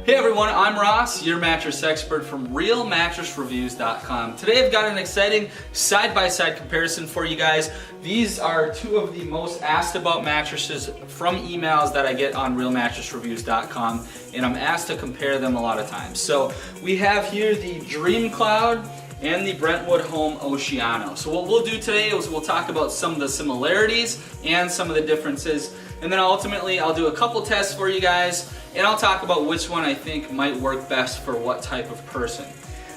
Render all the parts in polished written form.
Hey everyone, I'm Ross, your mattress expert from RealMattressReviews.com. Today I've got an exciting side-by-side comparison for you guys. These are two of the most asked about mattresses from emails that I get on RealMattressReviews.com, and I'm asked to compare them a lot of times. So we have here the DreamCloud and the Brentwood Home Oceano. So what we'll do today is we'll talk about some of the similarities and some of the differences, and then ultimately I'll do a couple tests for you guys, and I'll talk about which one I think might work best for what type of person.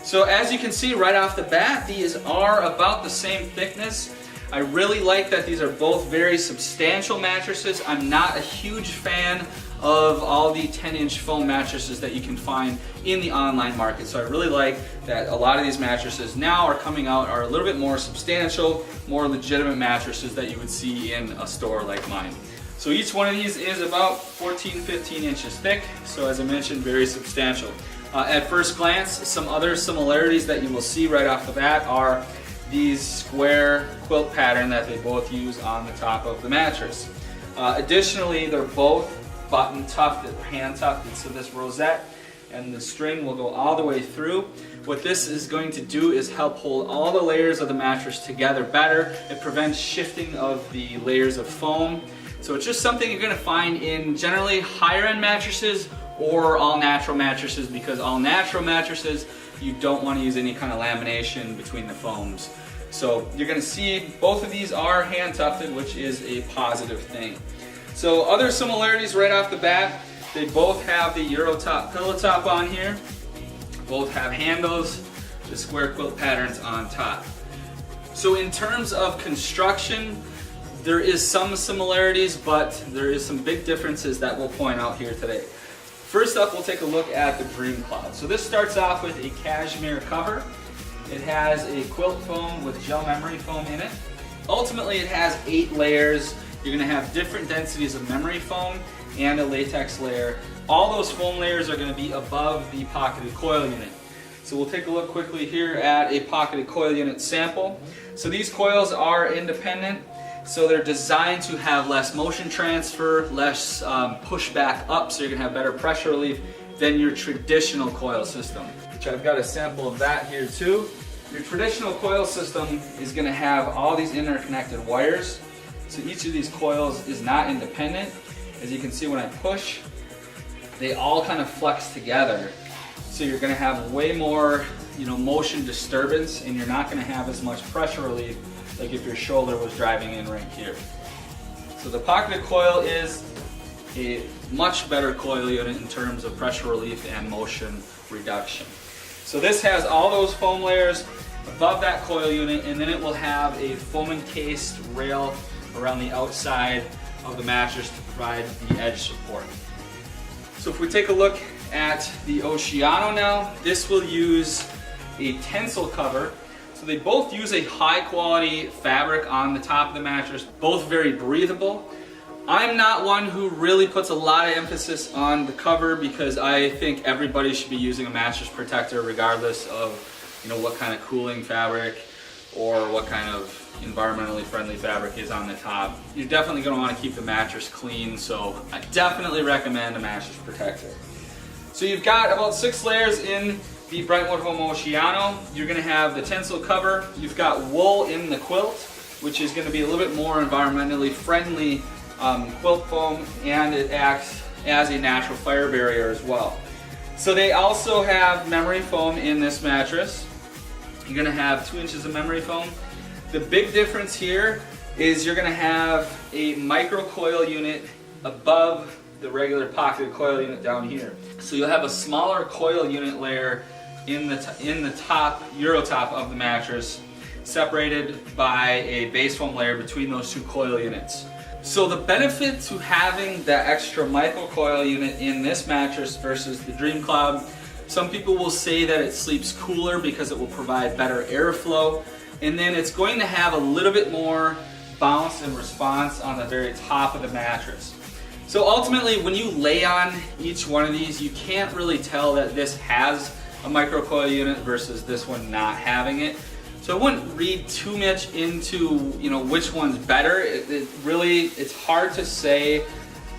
So as you can see right off the bat, these are about the same thickness. I really like that these are both very substantial mattresses. I'm not a huge fan of all the 10-inch foam mattresses that you can find in the online market. So I really like that a lot of these mattresses now are coming out are a little bit more substantial, more legitimate mattresses that you would see in a store like mine. So each one of these is about 14-15 inches thick, so as I mentioned, very substantial. At first glance, some other similarities that you will see right off the bat are these square quilt pattern that they both use on the top of the mattress. Additionally, they're both button tufted, hand tufted, so this rosette and the string will go all the way through. What this is going to do is help hold all the layers of the mattress together better. It prevents shifting of the layers of foam. So it's just something you're going to find in generally higher end mattresses or all natural mattresses, because all natural mattresses you don't want to use any kind of lamination between the foams. So you're going to see both of these are hand tufted, which is a positive thing. So other similarities right off the bat, they both have the Euro top pillow top on here, both have handles, the square quilt patterns on top. So in terms of construction, there is some similarities, but there is some big differences that we'll point out here today. First up, we'll take a look at the DreamCloud. So this starts off with a cashmere cover. It has a quilt foam with gel memory foam in it. Ultimately, it has 8 layers. You're going to have different densities of memory foam and a latex layer. All those foam layers are going to be above the pocketed coil unit. So we'll take a look quickly here at a pocketed coil unit sample. So these coils are independent. So they're designed to have less motion transfer, less pushback up, so you're going to have better pressure relief than your traditional coil system, which I've got a sample of that here too. Your traditional coil system is going to have all these interconnected wires. So each of these coils is not independent. As you can see when I push, they all kind of flex together. So you're going to have way more motion disturbance, and you're not going to have as much pressure relief like if your shoulder was driving in right here. So the pocketed coil is a much better coil unit in terms of pressure relief and motion reduction. So this has all those foam layers above that coil unit, and then it will have a foam encased rail around the outside of the mattress to provide the edge support. So if we take a look at the Oceano now, this will use a tensile cover. So they both use a high quality fabric on the top of the mattress, both very breathable. I'm not one who really puts a lot of emphasis on the cover, because I think everybody should be using a mattress protector regardless of what kind of cooling fabric or what kind of environmentally friendly fabric is on the top. You're definitely going to want to keep the mattress clean, so I definitely recommend a mattress protector. So you've got about 6 layers in the Brentwood Home Oceano. You're going to have the tensile cover. You've got wool in the quilt, which is going to be a little bit more environmentally friendly quilt foam, and it acts as a natural fire barrier as well. So they also have memory foam in this mattress. You're going to have 2 inches of memory foam. The big difference here is you're going to have a micro coil unit above the regular pocketed coil unit down here. So you'll have a smaller coil unit layer in the top, Euro top of the mattress, separated by a base foam layer between those 2 coil units. So the benefit to having that extra micro coil unit in this mattress versus the DreamCloud, some people will say that it sleeps cooler because it will provide better airflow, and then it's going to have a little bit more bounce and response on the very top of the mattress. So ultimately, when you lay on each one of these, you can't really tell that this has a micro coil unit versus this one not having it. So I wouldn't read too much into which one's better. It's hard to say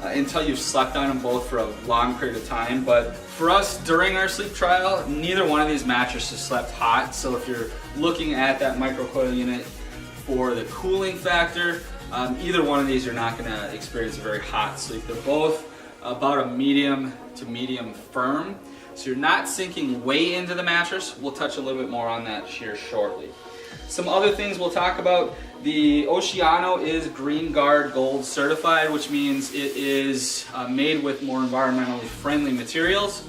until you've slept on them both for a long period of time. But for us, during our sleep trial, neither one of these mattresses slept hot. So if you're looking at that microcoil unit for the cooling factor, either one of these you're not going to experience a very hot sleep. They're both about a medium to medium firm. So you're not sinking way into the mattress. We'll touch a little bit more on that here shortly. Some other things we'll talk about. The Oceano is Green Guard Gold certified, which means it is made with more environmentally friendly materials.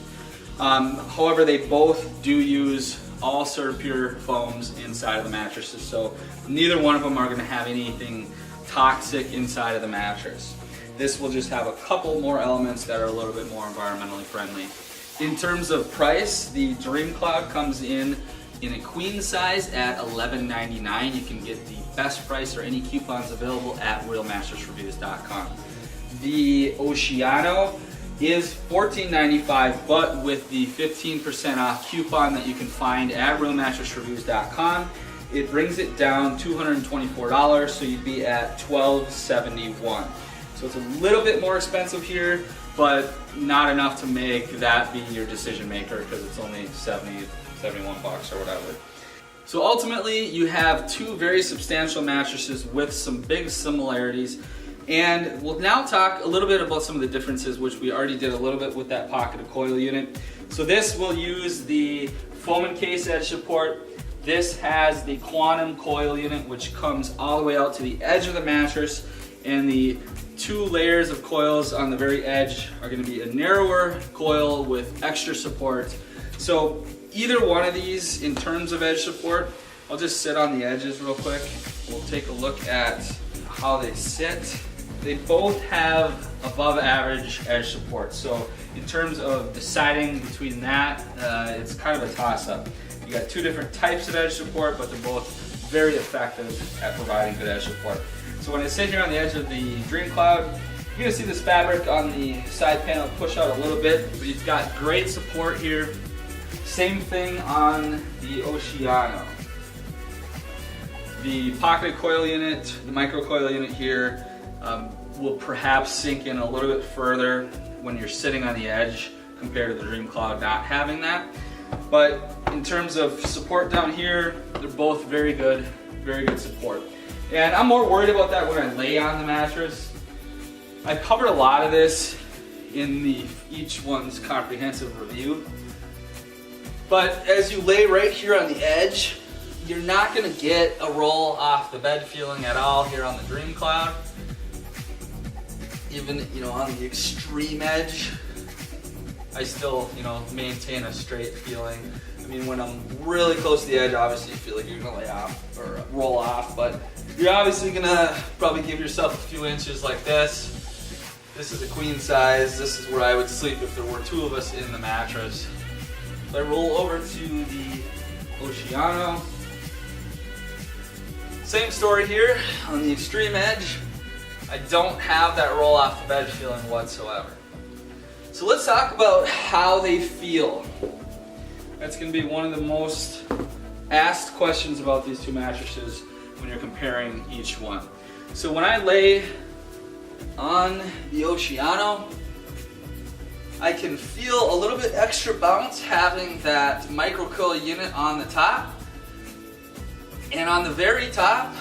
However, they both do use all CertaPure foams inside of the mattresses, so neither one of them are going to have anything toxic inside of the mattress. This will just have a couple more elements that are a little bit more environmentally friendly. In terms of price, the DreamCloud comes in a queen size at $11.99. You can get the best price or any coupons available at realmattressreviews.com. The Oceano is $14.95, but with the 15% off coupon that you can find at realmattressreviews.com, it brings it down $224, so you'd be at $12.71. So it's a little bit more expensive here, but not enough to make that be your decision maker because it's only 71 bucks or whatever. So ultimately, you have two very substantial mattresses with some big similarities. And we'll now talk a little bit about some of the differences, which we already did a little bit with that pocketed coil unit. So this will use the foam encased edge support. This has the quantum coil unit, which comes all the way out to the edge of the mattress, and the two layers of coils on the very edge are going to be a narrower coil with extra support. So either one of these, in terms of edge support, I'll just sit on the edges real quick. We'll take a look at how they sit. They both have above average edge support. So in terms of deciding between that, it's kind of a toss-up. You got two different types of edge support, but they're both very effective at providing good edge support. So when I sit here on the edge of the DreamCloud, you're gonna see this fabric on the side panel push out a little bit, but you've got great support here. Same thing on the Oceano. The pocketed coil unit, the micro coil unit here, will perhaps sink in a little bit further when you're sitting on the edge compared to the DreamCloud not having that. But in terms of support down here, they're both very good support. And I'm more worried about that when I lay on the mattress. I covered a lot of this in each one's comprehensive review. But as you lay right here on the edge, you're not gonna get a roll off the bed feeling at all here on the DreamCloud. Even, on the extreme edge, I still, maintain a straight feeling. I mean, when I'm really close to the edge, obviously you feel like you're gonna lay off or roll off, but you're obviously gonna probably give yourself a few inches like this. This is a queen size. This is where I would sleep if there were two of us in the mattress. If I roll over to the Oceano, same story here on the extreme edge. I don't have that roll off the bed feeling whatsoever. So let's talk about how they feel. That's going to be one of the most asked questions about these two mattresses when you're comparing each one. So when I lay on the Oceano, I can feel a little bit extra bounce having that microcoil unit on the top. And on the very top,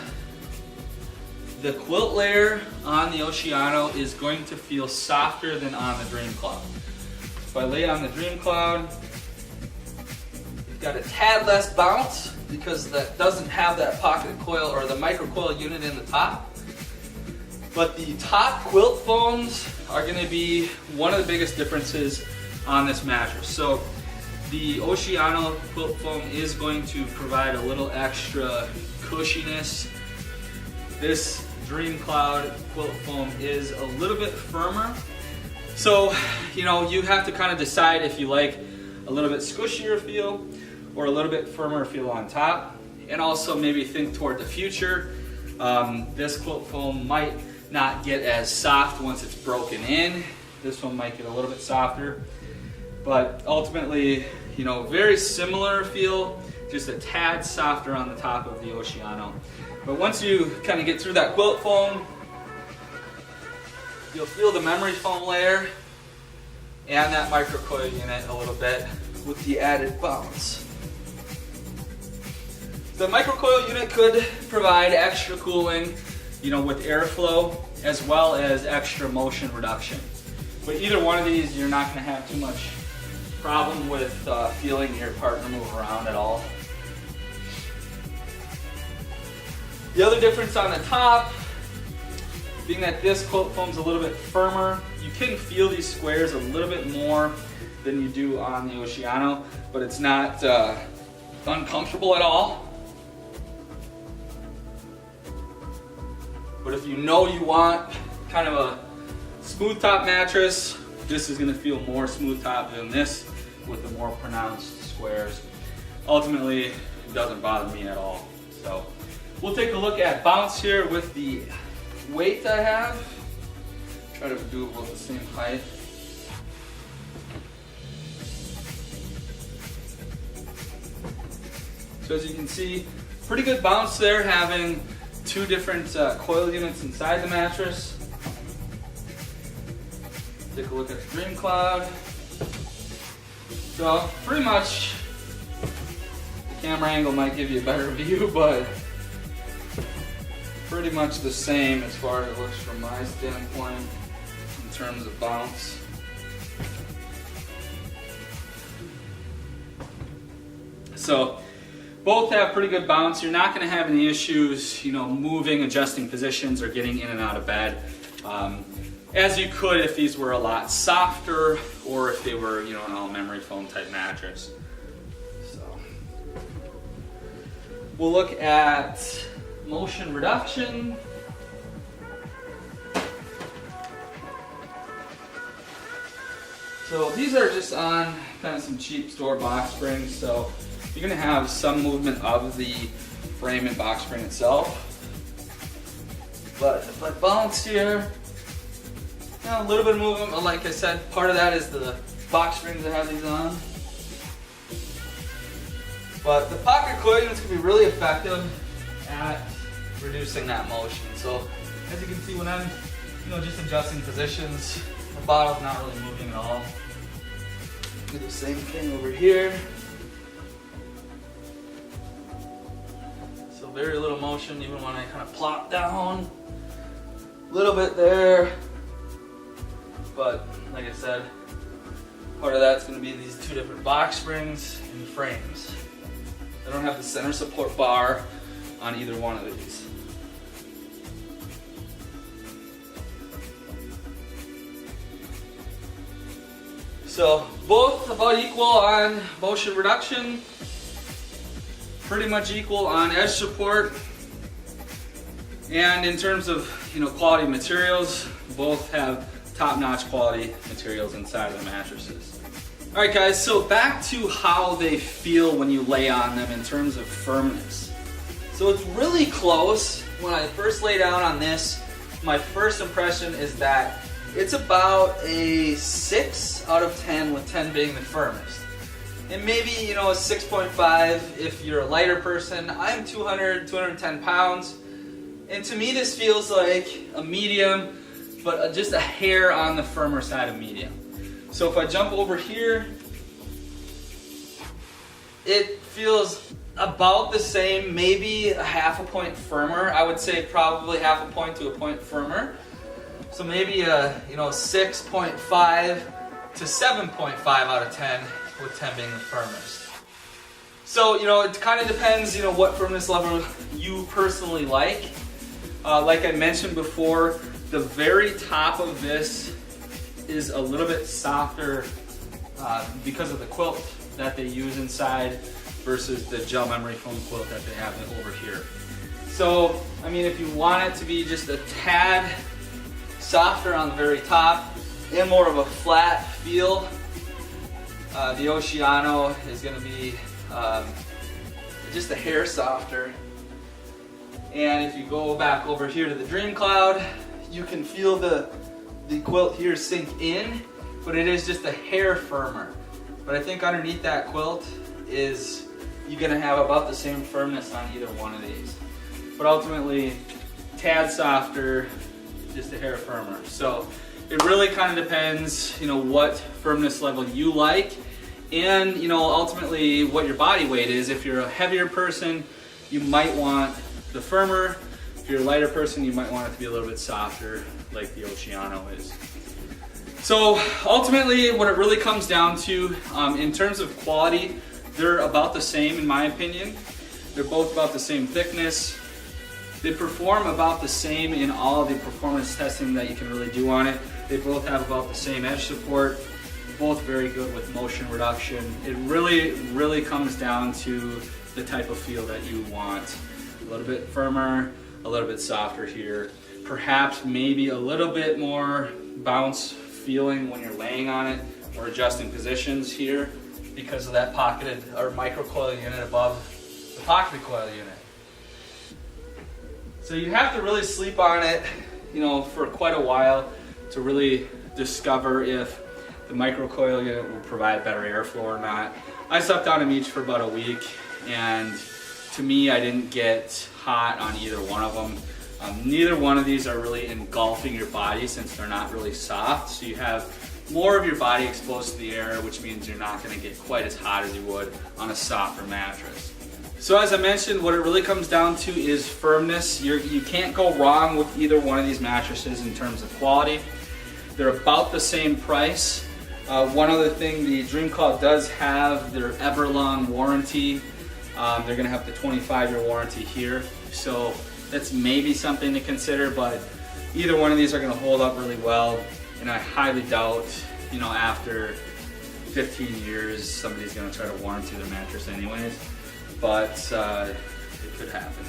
the quilt layer on the Oceano is going to feel softer than on the DreamCloud. If I lay on the DreamCloud, you've got a tad less bounce because that doesn't have that pocket coil or the microcoil unit in the top. But the top quilt foams are going to be one of the biggest differences on this mattress. So the Oceano quilt foam is going to provide a little extra cushiness. This DreamCloud quilt foam is a little bit firmer. So, you have to kind of decide if you like a little bit squishier feel or a little bit firmer feel on top. And also maybe think toward the future. This quilt foam might not get as soft once it's broken in. This one might get a little bit softer. But ultimately, very similar feel, just a tad softer on the top of the Oceano. But once you kind of get through that quilt foam, You'll feel the memory foam layer and that microcoil unit a little bit with the added bounce. The microcoil unit could provide extra cooling, you know, with airflow as well as extra motion reduction. But either one of these, you're not going to have too much problem with feeling your partner move around at all. The other difference on the top, being that this quilt foam's a little bit firmer, you can feel these squares a little bit more than you do on the Oceano, but it's not uncomfortable at all. But if you know you want kind of a smooth top mattress, this is going to feel more smooth top than this with the more pronounced squares. Ultimately, it doesn't bother me at all. So we'll take a look at bounce here with the weight I have. Try to do it with the same height. So as you can see, pretty good bounce there, having two different coil units inside the mattress. Take a look at the DreamCloud. So pretty much, the camera angle might give you a better view, but pretty much the same as far as it looks from my standpoint in terms of bounce. So both have pretty good bounce. You're not going to have any issues, you know, moving, adjusting positions, or getting in and out of bed, as you could if these were a lot softer or if they were, you know, an all memory foam type mattress. So we'll look at motion reduction. So these are just on kind of some cheap store box springs, so you're going to have some movement of the frame and box spring itself. But if I bounce here, you know, a little bit of movement, but like I said, part of that is the box springs that have these on. But the pocket coil units can be really effective at reducing that motion. So as you can see, when I'm, you know, just adjusting positions, the bottle's not really moving at all. Do the same thing over here. So very little motion, even when I kind of plop down. A little bit there. But like I said, part of that's going to be these two different box springs and frames. I don't have the center support bar on either one of these. So both about equal on motion reduction, pretty much equal on edge support, and in terms of, you know, quality materials, both have top-notch quality materials inside of the mattresses. All right, guys, so back to how they feel when you lay on them in terms of firmness. So it's really close. When I first lay down on this, my first impression is that it's about a 6 out of 10, with 10 being the firmest. And maybe, you know, a 6.5 if you're a lighter person. I'm 210 pounds. And to me, this feels like a medium, but just a hair on the firmer side of medium. So if I jump over here, it feels about the same, maybe a half a point firmer. I would say probably half a point to a point firmer. So maybe a, you know, 6.5 to 7.5 out of 10, with 10 being the firmest. So, you know, it kind of depends, you know, what firmness level you personally like. Like I mentioned before, the very top of this is a little bit softer because of the quilt that they use inside versus the gel memory foam quilt that they have over here. So, I mean, if you want it to be just a tad softer on the very top and more of a flat feel, the Oceano is going to be just a hair softer. And if you go back over here to the DreamCloud, you can feel the quilt here sink in, but it is just a hair firmer. But I think underneath that quilt is you're going to have about the same firmness on either one of these. But ultimately, tad softer, just a hair firmer. So it really kind of depends, what firmness level you like, and ultimately what your body weight is. If you're a heavier person, you might want the firmer. If you're a lighter person, you might want it to be a little bit softer, like the Oceano is. So ultimately, what it really comes down to, in terms of quality, they're about the same in my opinion. They're both about the same thickness. They perform about the same in all of the performance testing that you can really do on it. They both have about the same edge support. Both very good with motion reduction. It really comes down to the type of feel that you want. A little bit firmer, a little bit softer here. Perhaps maybe a little bit more bounce feeling when you're laying on it or adjusting positions here because of that pocketed or microcoil unit above the pocketed coil unit. So you have to really sleep on it, for quite a while to really discover if the microcoil unit will provide better airflow or not. I slept on them each for about a week, and to me, I didn't get hot on either one of them. Neither one of these are really engulfing your body since they're not really soft, so you have more of your body exposed to the air, which means you're not going to get quite as hot as you would on a softer mattress. So as I mentioned, what it really comes down to is firmness. You can't go wrong with either one of these mattresses in terms of quality. They're about the same price. One other thing, the DreamCloud does have their ever-long warranty. They're going to have the 25-year warranty here, so that's maybe something to consider, but either one of these are going to hold up really well, and I highly doubt, after 15 years, somebody's going to try to warranty their mattress anyways, but it could happen.